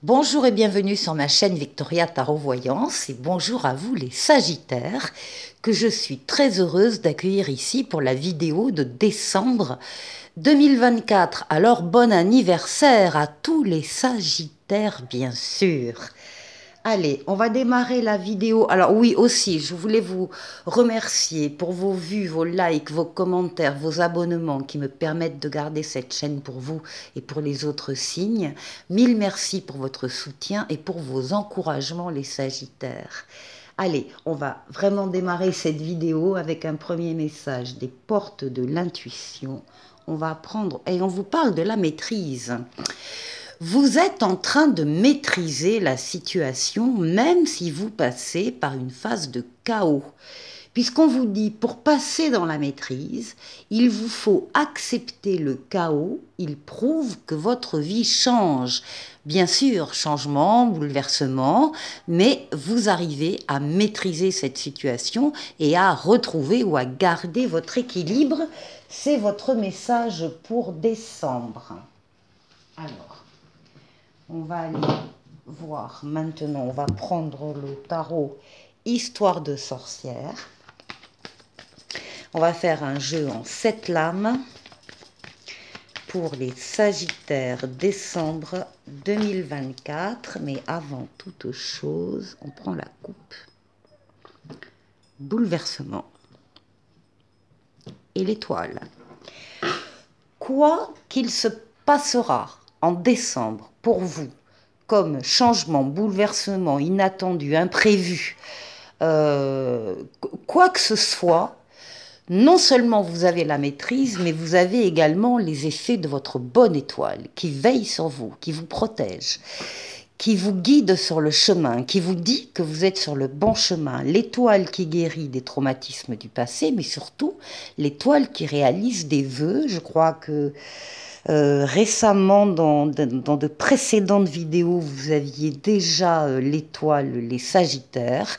Bonjour et bienvenue sur ma chaîne Victoria Tarot Voyance et bonjour à vous les Sagittaires que je suis très heureuse d'accueillir ici pour la vidéo de décembre 2024. Alors bon anniversaire à tous les Sagittaires bien sûr. Allez, on va démarrer la vidéo. Alors oui, aussi, je voulais vous remercier pour vos vues, vos likes, vos commentaires, vos abonnements qui me permettent de garder cette chaîne pour vous et pour les autres signes. Mille merci pour votre soutien et pour vos encouragements, les Sagittaires. Allez, on va vraiment démarrer cette vidéo avec un premier message des portes de l'intuition. On va apprendre et on vous parle de la maîtrise. Vous êtes en train de maîtriser la situation, même si vous passez par une phase de chaos. Puisqu'on vous dit, pour passer dans la maîtrise, il vous faut accepter le chaos. Il prouve que votre vie change. Bien sûr, changement, bouleversement, mais vous arrivez à maîtriser cette situation et à retrouver ou à garder votre équilibre. C'est votre message pour décembre. Alors, on va aller voir maintenant, on va prendre le tarot Histoire de sorcière. On va faire un jeu en 7 lames pour les Sagittaires décembre 2024. Mais avant toute chose, on prend la coupe. Bouleversement. Et l'étoile. Quoi qu'il se passera en décembre pour vous, comme changement, bouleversement, inattendu, imprévu, quoi que ce soit, non seulement vous avez la maîtrise, mais vous avez également les effets de votre bonne étoile qui veille sur vous, qui vous protège, qui vous guide sur le chemin, qui vous dit que vous êtes sur le bon chemin. L'étoile qui guérit des traumatismes du passé, mais surtout l'étoile qui réalise des vœux. Je crois que récemment, dans de précédentes vidéos, vous aviez déjà l'étoile, les Sagittaires.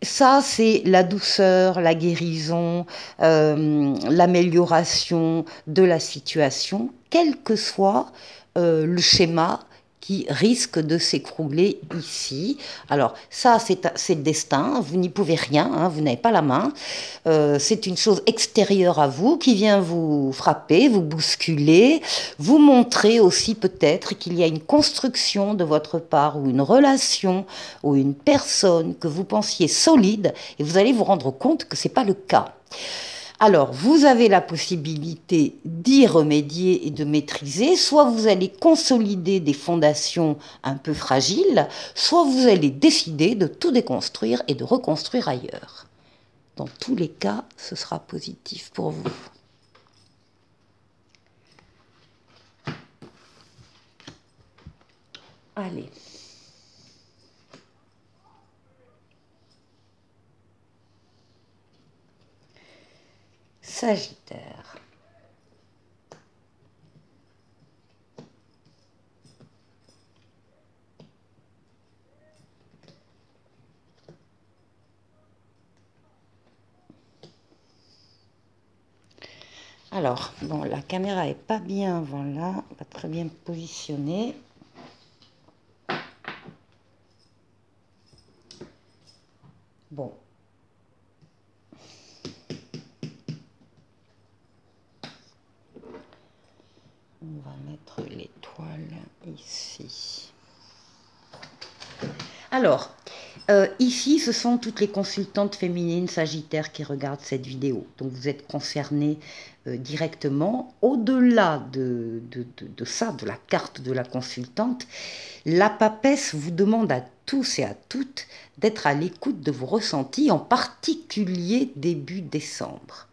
Ça, c'est la douceur, la guérison, l'amélioration de la situation, quel que soit le schéma qui risque de s'écrouler ici. Alors ça, c'est le destin, vous n'y pouvez rien, hein, vous n'avez pas la main. C'est une chose extérieure à vous qui vient vous frapper, vous bousculer, vous montrer aussi peut-être qu'il y a une construction de votre part ou une relation ou une personne que vous pensiez solide et vous allez vous rendre compte que ce n'est pas le cas. Alors, vous avez la possibilité d'y remédier et de maîtriser, soit vous allez consolider des fondations un peu fragiles, soit vous allez décider de tout déconstruire et de reconstruire ailleurs. Dans tous les cas, ce sera positif pour vous. Allez. Sagittaire. Alors, bon, la caméra est pas bien, voilà, pas très bien positionnée. Bon. On va mettre l'étoile ici. Alors, ici, ce sont toutes les consultantes féminines Sagittaires qui regardent cette vidéo. Donc, vous êtes concernées directement. Au-delà de ça, de la carte de la consultante, la papesse vous demande à tous et à toutes d'être à l'écoute de vos ressentis, en particulier début décembre.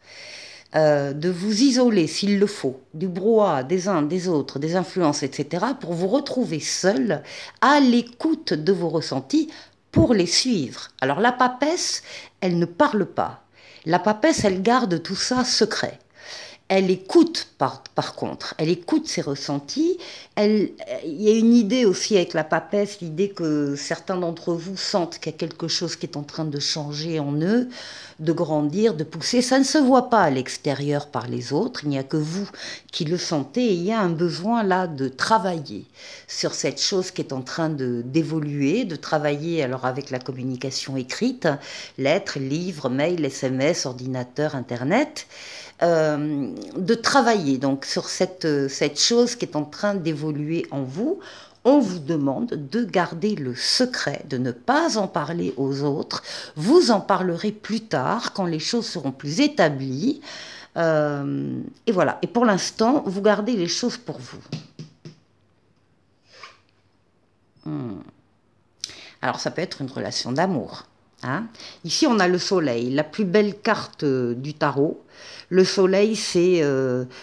De vous isoler s'il le faut, du brouhaha des uns, des autres, des influences, etc., pour vous retrouver seul à l'écoute de vos ressentis pour les suivre. Alors la papesse, elle ne parle pas. La papesse, elle garde tout ça secret. elle écoute par contre, elle écoute ses ressentis. Il y a une idée aussi avec la papesse, l'idée que certains d'entre vous sentent qu'il y a quelque chose qui est en train de changer en eux, de grandir, de pousser. Ça ne se voit pas à l'extérieur par les autres, il n'y a que vous qui le sentez, et il y a un besoin là de travailler sur cette chose qui est en train d'évoluer, de travailler alors avec la communication écrite, lettres, livres, mails, SMS, ordinateur, Internet, de travailler donc sur cette chose qui est en train d'évoluer en vous. On vous demande de garder le secret, de ne pas en parler aux autres. Vous en parlerez plus tard, quand les choses seront plus établies. Et voilà. Et pour l'instant, vous gardez les choses pour vous. Alors, ça peut être une relation d'amour. Hein. Ici, on a le soleil, la plus belle carte du tarot. Le soleil, c'est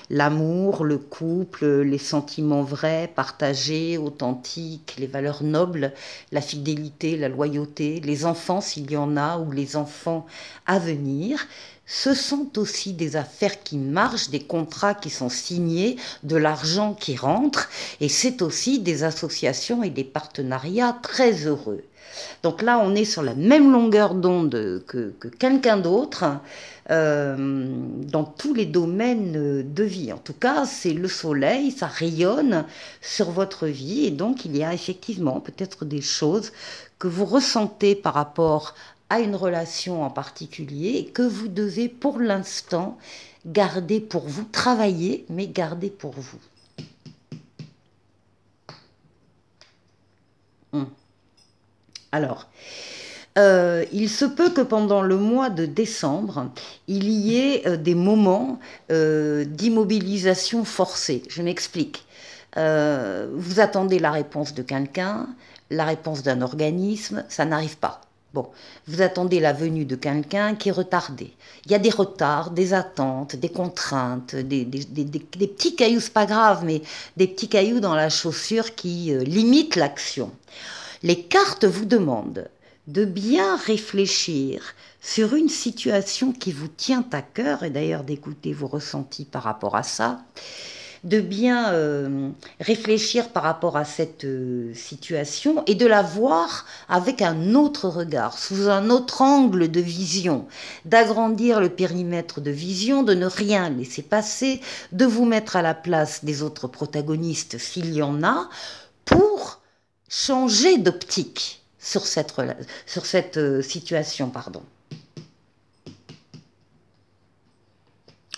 l'amour, le couple, les sentiments vrais, partagés, authentiques, les valeurs nobles, la fidélité, la loyauté, les enfants s'il y en a, ou les enfants à venir. Ce sont aussi des affaires qui marchent, des contrats qui sont signés, de l'argent qui rentre, et c'est aussi des associations et des partenariats très heureux. Donc là, on est sur la même longueur d'onde que quelqu'un d'autre, dans tous les domaines de vie. En tout cas, c'est le soleil, ça rayonne sur votre vie, et donc il y a effectivement peut-être des choses que vous ressentez par rapport à une relation en particulier, et que vous devez pour l'instant garder pour vous, travailler, mais garder pour vous. Alors, il se peut que pendant le mois de décembre, il y ait des moments d'immobilisation forcée. Je m'explique. Vous attendez la réponse de quelqu'un, la réponse d'un organisme, ça n'arrive pas. Bon, vous attendez la venue de quelqu'un qui est retardé. Il y a des retards, des attentes, des contraintes, des petits cailloux, c'est pas grave, mais des petits cailloux dans la chaussure qui limitent l'action. Les cartes vous demandent de bien réfléchir sur une situation qui vous tient à cœur, et d'ailleurs d'écouter vos ressentis par rapport à ça, de bien réfléchir par rapport à cette situation et de la voir avec un autre regard, sous un autre angle de vision, d'agrandir le périmètre de vision, de ne rien laisser passer, de vous mettre à la place des autres protagonistes s'il y en a, pour changer d'optique sur cette situation, pardon.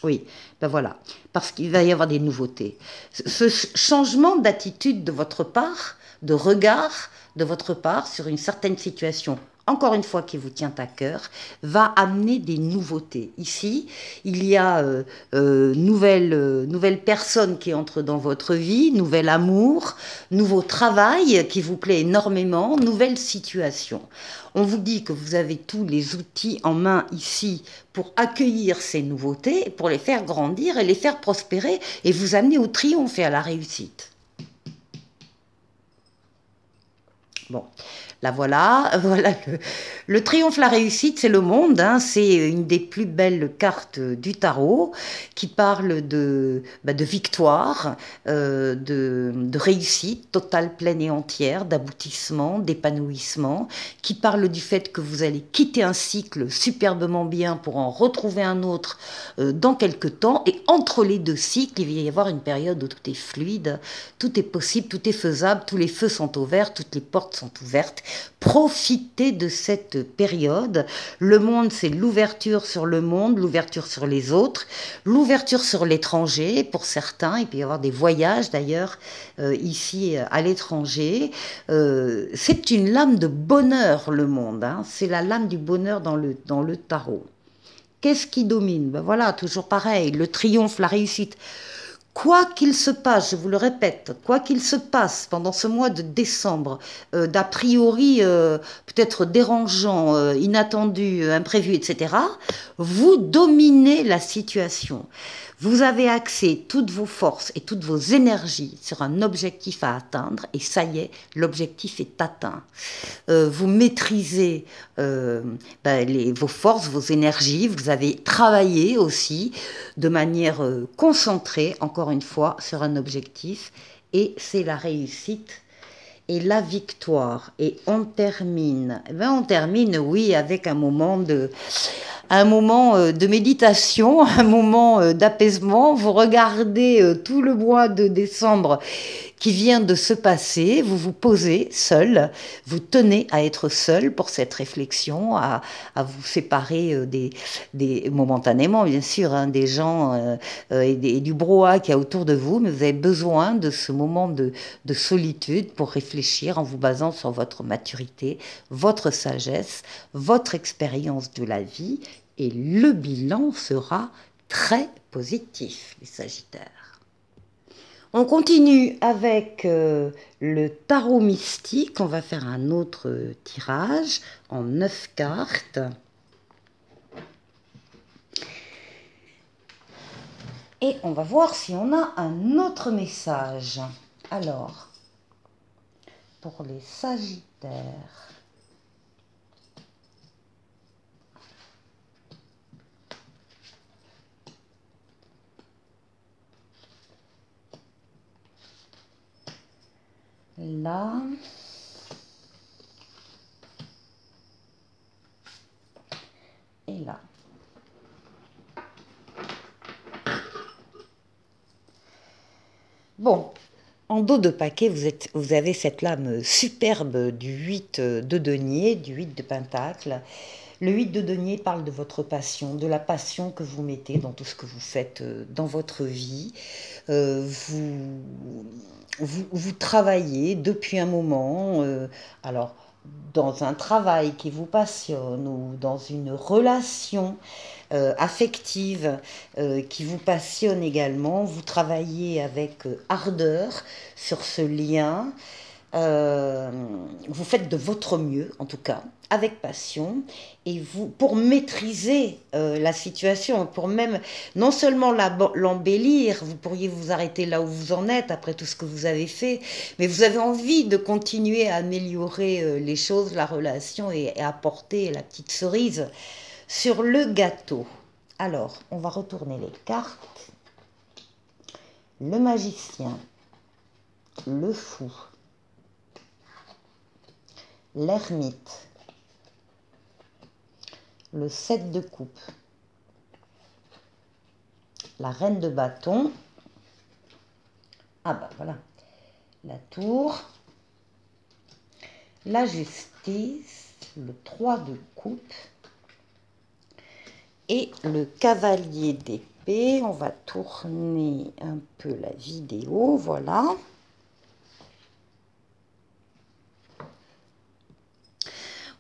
Oui, ben voilà, parce qu'il va y avoir des nouveautés. Ce changement d'attitude de votre part, de regard de votre part sur une certaine situation, encore une fois qui vous tient à cœur, va amener des nouveautés. Ici, il y a nouvelle personne qui entre dans votre vie, nouvel amour, nouveau travail qui vous plaît énormément, nouvelle situation. On vous dit que vous avez tous les outils en main ici pour accueillir ces nouveautés, pour les faire grandir et les faire prospérer et vous amener au triomphe et à la réussite. Bon, là voilà, le triomphe, la réussite, c'est le monde, hein, c'est une des plus belles cartes du tarot qui parle de victoire, de réussite totale, pleine et entière, d'aboutissement, d'épanouissement, qui parle du fait que vous allez quitter un cycle superbement bien pour en retrouver un autre dans quelques temps, et entre les deux cycles, il va y avoir une période où tout est fluide, tout est possible, tout est faisable, tous les feux sont ouverts, toutes les portes sont ouvertes. Profitez de cette période. Le monde, c'est l'ouverture sur le monde, l'ouverture sur les autres, l'ouverture sur l'étranger pour certains. Il peut y avoir des voyages d'ailleurs ici à l'étranger. C'est une lame de bonheur, le monde, hein. C'est la lame du bonheur dans le tarot. Qu'est-ce qui domine? Ben voilà, toujours pareil, le triomphe, la réussite. Quoi qu'il se passe, je vous le répète, quoi qu'il se passe pendant ce mois de décembre, d'a priori peut-être dérangeant, inattendu, imprévu, etc., vous dominez la situation. Vous avez axé toutes vos forces et toutes vos énergies sur un objectif à atteindre et ça y est, l'objectif est atteint. Vous maîtrisez vos forces, vos énergies, vous avez travaillé aussi de manière concentrée, encore une fois, sur un objectif et c'est la réussite et la victoire. Et on termine, oui, avec un moment de méditation, un moment d'apaisement. Vous regardez tout le mois de décembre qui vient de se passer, vous vous posez seul, vous tenez à être seul pour cette réflexion, à vous séparer momentanément, bien sûr, hein, des gens et du brouhaha qu'il y a autour de vous, mais vous avez besoin de ce moment de solitude pour réfléchir en vous basant sur votre maturité, votre sagesse, votre expérience de la vie, et le bilan sera très positif, les Sagittaires. On continue avec le tarot mystique. On va faire un autre tirage en 9 cartes. Et on va voir si on a un autre message. Alors, pour les Sagittaires, là, et là. Bon, en dos de paquet, vous avez cette lame superbe du 8 de denier, du 8 de pentacle. Le 8 de denier parle de votre passion, de la passion que vous mettez dans tout ce que vous faites dans votre vie. Vous travaillez depuis un moment, alors dans un travail qui vous passionne ou dans une relation affective qui vous passionne également, vous travaillez avec ardeur sur ce lien, vous faites de votre mieux en tout cas, avec passion, et vous, pour maîtriser la situation, pour même non seulement l'embellir, vous pourriez vous arrêter là où vous en êtes après tout ce que vous avez fait, mais vous avez envie de continuer à améliorer les choses, la relation et apporter la petite cerise sur le gâteau. Alors, on va retourner les cartes. Le magicien, le fou, l'ermite, le 7 de coupe, la reine de bâton, ah bah voilà, la tour, la justice, le 3 de coupe et le cavalier d'épée. On va tourner un peu la vidéo, voilà.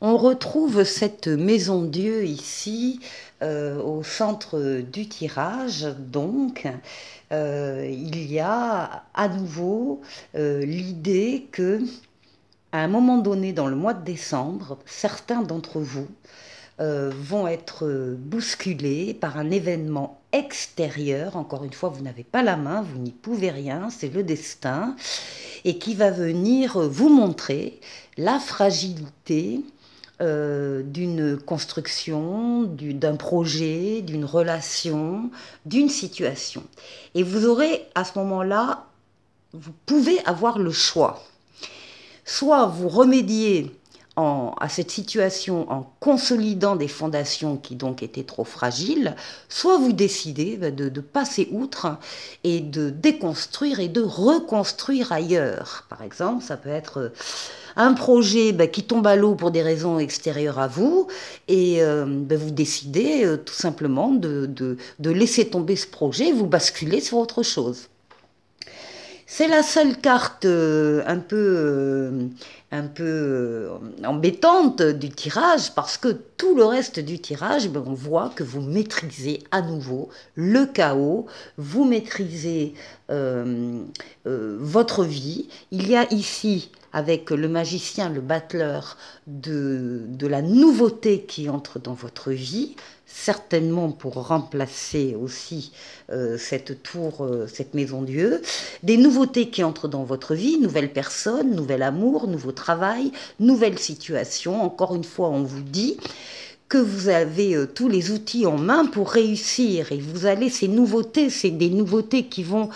On retrouve cette maison Dieu ici, au centre du tirage. Donc, il y a à nouveau l'idée que, à un moment donné, dans le mois de décembre, certains d'entre vous vont être bousculés par un événement extérieur. Encore une fois, vous n'avez pas la main, vous n'y pouvez rien, c'est le destin, et qui va venir vous montrer la fragilité d'une construction, d'un projet, d'une relation, d'une situation. Et vous aurez à ce moment-là, vous pouvez avoir le choix. Soit vous remédiez à cette situation en consolidant des fondations qui donc étaient trop fragiles, soit vous décidez de passer outre et de déconstruire et de reconstruire ailleurs. Par exemple, ça peut être un projet qui tombe à l'eau pour des raisons extérieures à vous et vous décidez tout simplement de laisser tomber ce projet et vous basculez sur autre chose. C'est la seule carte un peu embêtante du tirage parce que tout le reste du tirage, on voit que vous maîtrisez à nouveau le chaos, vous maîtrisez votre vie. Il y a ici avec le magicien, le battleur, de la nouveauté qui entre dans votre vie, certainement pour remplacer aussi cette tour, cette maison Dieu, des nouveautés qui entrent dans votre vie, nouvelles personnes, nouvel amour, nouveau travail, nouvelle situation. Encore une fois, on vous dit que vous avez tous les outils en main pour réussir, et vous allez, ces nouveautés, c'est des nouveautés qui vont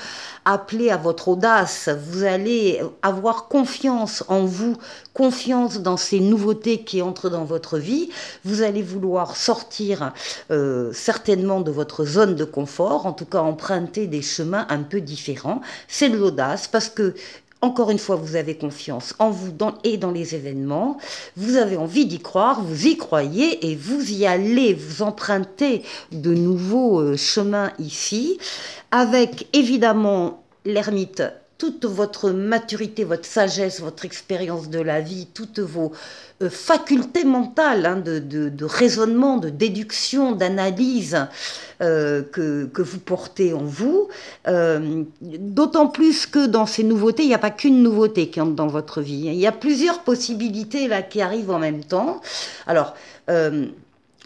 appeler à votre audace. Vous allez avoir confiance en vous, confiance dans ces nouveautés qui entrent dans votre vie. Vous allez vouloir sortir certainement de votre zone de confort, en tout cas emprunter des chemins un peu différents. C'est de l'audace, parce que encore une fois, vous avez confiance en vous et dans les événements, vous avez envie d'y croire, vous y croyez et vous y allez, vous empruntez de nouveaux chemins ici, avec évidemment l'ermite, toute votre maturité, votre sagesse, votre expérience de la vie, toutes vos facultés mentales, hein, de raisonnement, de déduction, d'analyse que vous portez en vous. D'autant plus que dans ces nouveautés, il n'y a pas qu'une nouveauté qui entre dans votre vie. Il y a plusieurs possibilités là qui arrivent en même temps. Alors,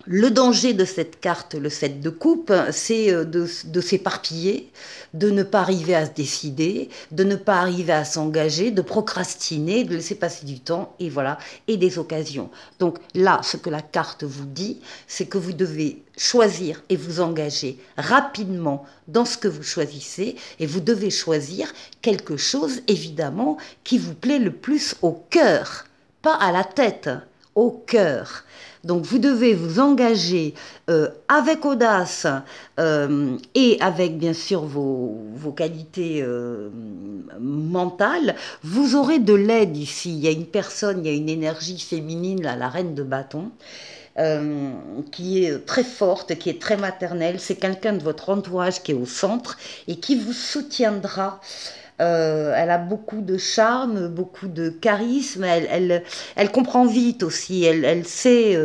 le danger de cette carte, le 7 de coupe, c'est de s'éparpiller, de ne pas arriver à se décider, de ne pas arriver à s'engager, de procrastiner, de laisser passer du temps, et voilà, et des occasions. Donc là, ce que la carte vous dit, c'est que vous devez choisir et vous engager rapidement dans ce que vous choisissez, et vous devez choisir quelque chose, évidemment, qui vous plaît le plus au cœur, pas à la tête, au cœur. Donc vous devez vous engager avec audace et avec bien sûr vos qualités mentales. Vous aurez de l'aide ici. Il y a une personne, il y a une énergie féminine, là, la reine de bâton, qui est très forte, qui est très maternelle. C'est quelqu'un de votre entourage qui est au centre et qui vous soutiendra. Elle a beaucoup de charme, beaucoup de charisme, elle comprend vite aussi, elle sait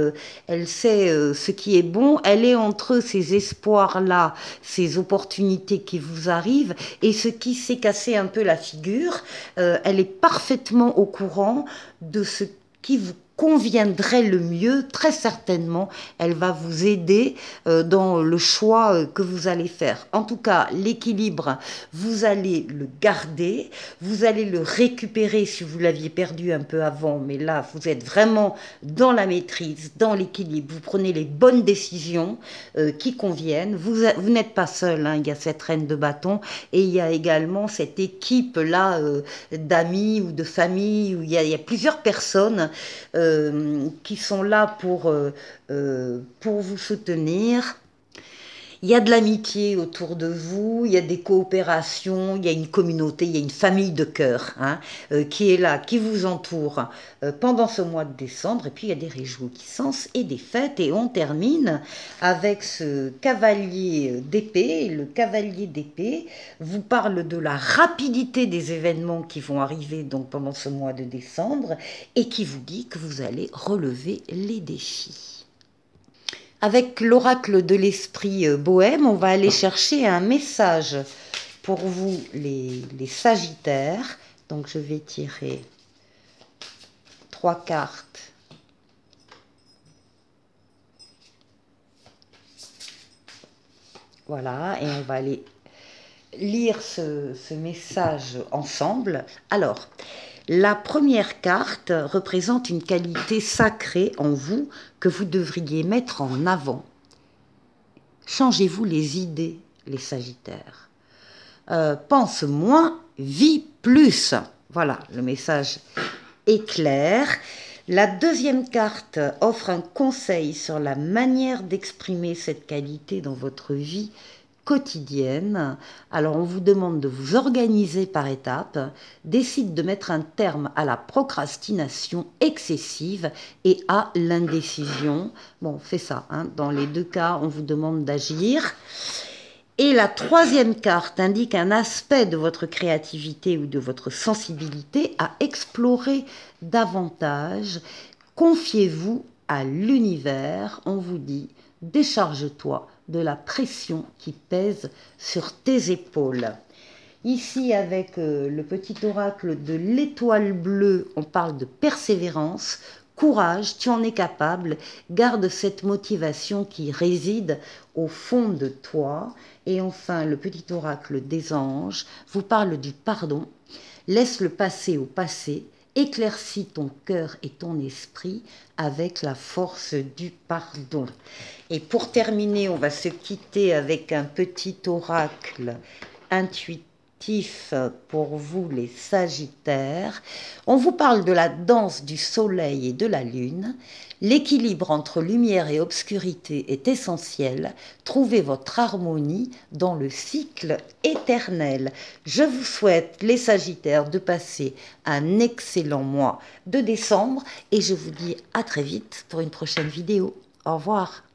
ce qui est bon, elle est entre ces espoirs-là, ces opportunités qui vous arrivent, et ce qui s'est cassé un peu la figure, elle est parfaitement au courant de ce qui vous conviendrait le mieux, très certainement, elle va vous aider dans le choix que vous allez faire. En tout cas, l'équilibre, vous allez le garder, vous allez le récupérer si vous l'aviez perdu un peu avant, mais là, vous êtes vraiment dans la maîtrise, dans l'équilibre, vous prenez les bonnes décisions qui conviennent, vous n'êtes pas seul, hein, il y a cette reine de bâton, et il y a également cette équipe-là d'amis ou de famille, où il y a plusieurs personnes qui sont là pour vous soutenir. Il y a de l'amitié autour de vous, il y a des coopérations, il y a une communauté, il y a une famille de cœur hein, qui est là, qui vous entoure pendant ce mois de décembre. Et puis il y a des réjouissances et des fêtes. Et on termine avec ce cavalier d'épée. Le cavalier d'épée vous parle de la rapidité des événements qui vont arriver donc pendant ce mois de décembre et qui vous dit que vous allez relever les défis. Avec l'oracle de l'esprit bohème, on va aller chercher un message pour vous, les Sagittaires. Donc, je vais tirer 3 cartes. Voilà, et on va aller lire ce message ensemble. Alors, la première carte représente une qualité sacrée en vous que vous devriez mettre en avant. Changez-vous les idées, les Sagittaires. Pense moins, vis plus. Voilà, le message est clair. La deuxième carte offre un conseil sur la manière d'exprimer cette qualité dans votre vie quotidienne. Alors on vous demande de vous organiser par étapes, décide de mettre un terme à la procrastination excessive et à l'indécision. Bon, fais ça, hein. Dans les deux cas, on vous demande d'agir. Et la troisième carte indique un aspect de votre créativité ou de votre sensibilité à explorer davantage. Confiez-vous à l'univers, on vous dit, décharge-toi de la pression qui pèse sur tes épaules. Ici, avec le petit oracle de l'étoile bleue, on parle de persévérance, courage, tu en es capable, garde cette motivation qui réside au fond de toi. Et enfin, le petit oracle des anges vous parle du pardon. Laisse le passé au passé, éclaircis ton cœur et ton esprit avec la force du pardon. Et pour terminer, on va se quitter avec un petit oracle intuitif pour vous les Sagittaires. On vous parle de la danse du soleil et de la lune. L'équilibre entre lumière et obscurité est essentiel. Trouvez votre harmonie dans le cycle éternel. Je vous souhaite, les Sagittaires, de passer un excellent mois de décembre et je vous dis à très vite pour une prochaine vidéo. Au revoir.